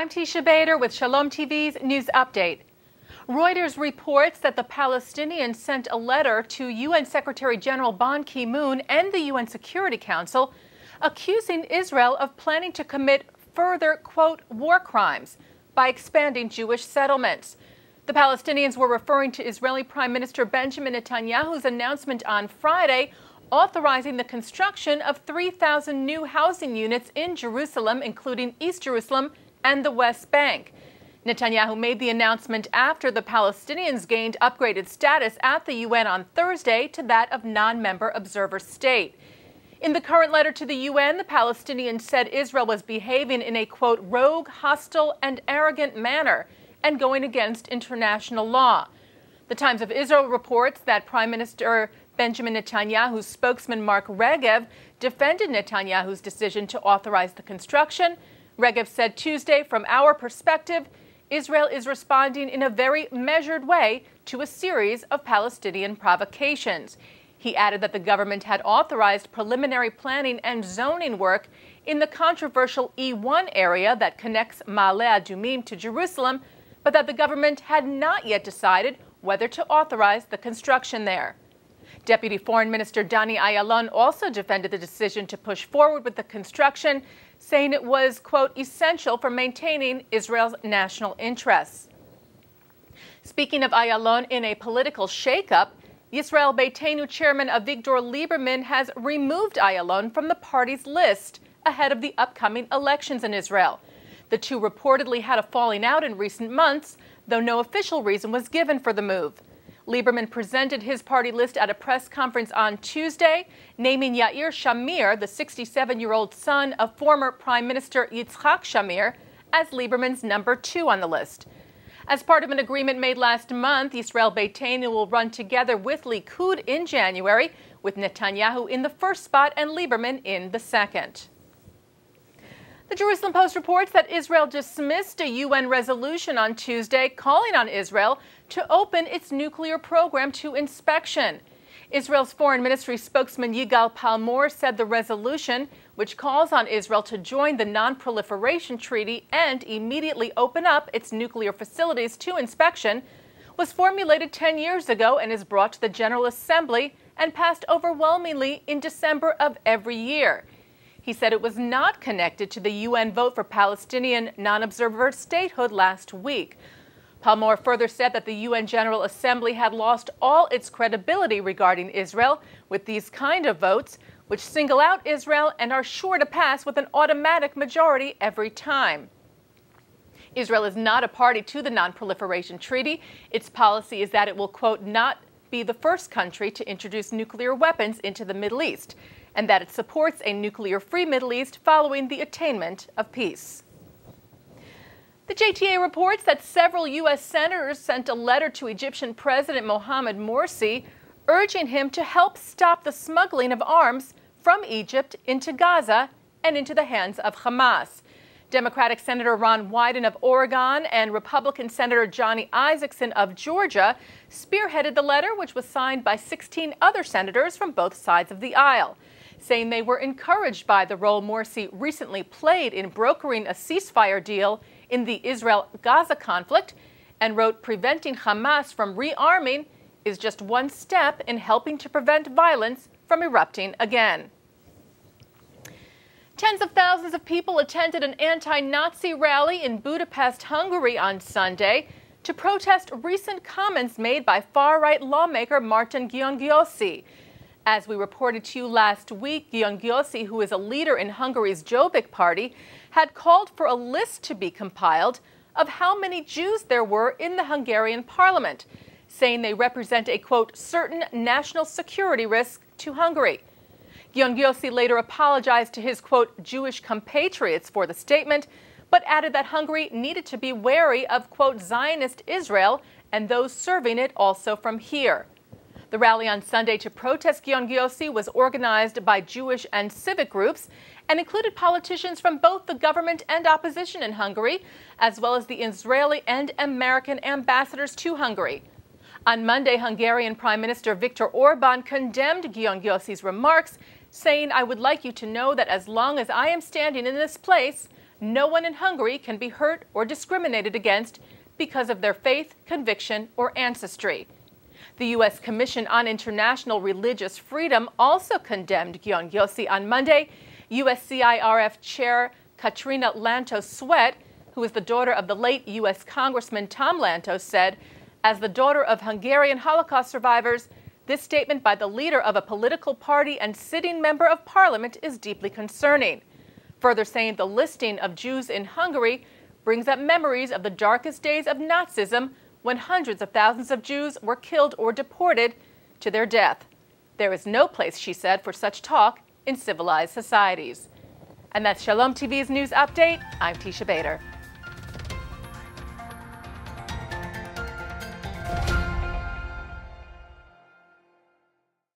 I'm Teisha Bader with Shalom TV's News Update. Reuters reports that the Palestinians sent a letter to UN Secretary General Ban Ki-moon and the UN Security Council accusing Israel of planning to commit further, quote, war crimes by expanding Jewish settlements. The Palestinians were referring to Israeli Prime Minister Benjamin Netanyahu's announcement on Friday authorizing the construction of 3,000 new housing units in Jerusalem, including East Jerusalem and the West Bank. Netanyahu made the announcement after the Palestinians gained upgraded status at the UN on Thursday to that of non-member observer state. In the current letter to the UN, the Palestinians said Israel was behaving in a, quote, rogue, hostile, and arrogant manner and going against international law. The Times of Israel reports that Prime Minister Benjamin Netanyahu's spokesman Mark Regev defended Netanyahu's decision to authorize the construction. Regev said Tuesday, from our perspective, Israel is responding in a very measured way to a series of Palestinian provocations. He added that the government had authorized preliminary planning and zoning work in the controversial E1 area that connects Ma'ale Adumim to Jerusalem, but that the government had not yet decided whether to authorize the construction there. Deputy Foreign Minister Dani Ayalon also defended the decision to push forward with the construction, saying it was, quote, essential for maintaining Israel's national interests. Speaking of Ayalon in a political shakeup, Yisrael Beitenu chairman Avigdor Lieberman has removed Ayalon from the party's list ahead of the upcoming elections in Israel. The two reportedly had a falling out in recent months, though no official reason was given for the move. Lieberman presented his party list at a press conference on Tuesday, naming Yair Shamir, the 67-year-old son of former Prime Minister Yitzhak Shamir, as Lieberman's number 2 on the list. As part of an agreement made last month, Yisrael Beitenu will run together with Likud in January, with Netanyahu in the first spot and Lieberman in the second. The Jerusalem Post reports that Israel dismissed a UN resolution on Tuesday calling on Israel to open its nuclear program to inspection. Israel's Foreign Ministry spokesman Yigal Palmor said the resolution, which calls on Israel to join the Non-Proliferation Treaty and immediately open up its nuclear facilities to inspection, was formulated 10 years ago and is brought to the General Assembly and passed overwhelmingly in December of every year. He said it was not connected to the UN vote for Palestinian non-observer statehood last week. Palmor further said that the UN General Assembly had lost all its credibility regarding Israel with these kind of votes, which single out Israel and are sure to pass with an automatic majority every time. Israel is not a party to the Non-Proliferation Treaty. Its policy is that it will, quote, not be the first country to introduce nuclear weapons into the Middle East, and that it supports a nuclear-free Middle East following the attainment of peace. The JTA reports that several U.S. senators sent a letter to Egyptian President Mohamed Morsi urging him to help stop the smuggling of arms from Egypt into Gaza and into the hands of Hamas. Democratic Senator Ron Wyden of Oregon and Republican Senator Johnny Isakson of Georgia spearheaded the letter, which was signed by 16 other senators from both sides of the aisle, saying they were encouraged by the role Morsi recently played in brokering a ceasefire deal in the Israel-Gaza conflict, and wrote, preventing Hamas from rearming is just one step in helping to prevent violence from erupting again. Tens of thousands of people attended an anti-Nazi rally in Budapest, Hungary on Sunday to protest recent comments made by far-right lawmaker Martin Gyöngyösi. As we reported to you last week, Gyöngyösi, who is a leader in Hungary's Jobbik party, had called for a list to be compiled of how many Jews there were in the Hungarian parliament, saying they represent a, quote, certain national security risk to Hungary. Gyöngyösi later apologized to his, quote, Jewish compatriots for the statement, but added that Hungary needed to be wary of, quote, Zionist Israel and those serving it also from here. The rally on Sunday to protest Gyöngyösi was organized by Jewish and civic groups and included politicians from both the government and opposition in Hungary, as well as the Israeli and American ambassadors to Hungary. On Monday, Hungarian Prime Minister Viktor Orban condemned Gyöngyösi's remarks, saying, I would like you to know that as long as I am standing in this place, No one in Hungary can be hurt or discriminated against because of their faith, conviction, or ancestry. The U.S. Commission on International Religious Freedom also condemned Gyöngyösi on Monday. USCIRF Chair Katrina Lantos-Sweat, who is the daughter of the late U.S. Congressman Tom Lantos, said, "As the daughter of Hungarian Holocaust survivors, this statement by the leader of a political party and sitting member of parliament is deeply concerning." Further saying the listing of Jews in Hungary brings up memories of the darkest days of Nazism, when hundreds of thousands of Jews were killed or deported to their death. There is no place, she said, for such talk in civilized societies. And that's Shalom TV's news update. I'm Teisha Bader.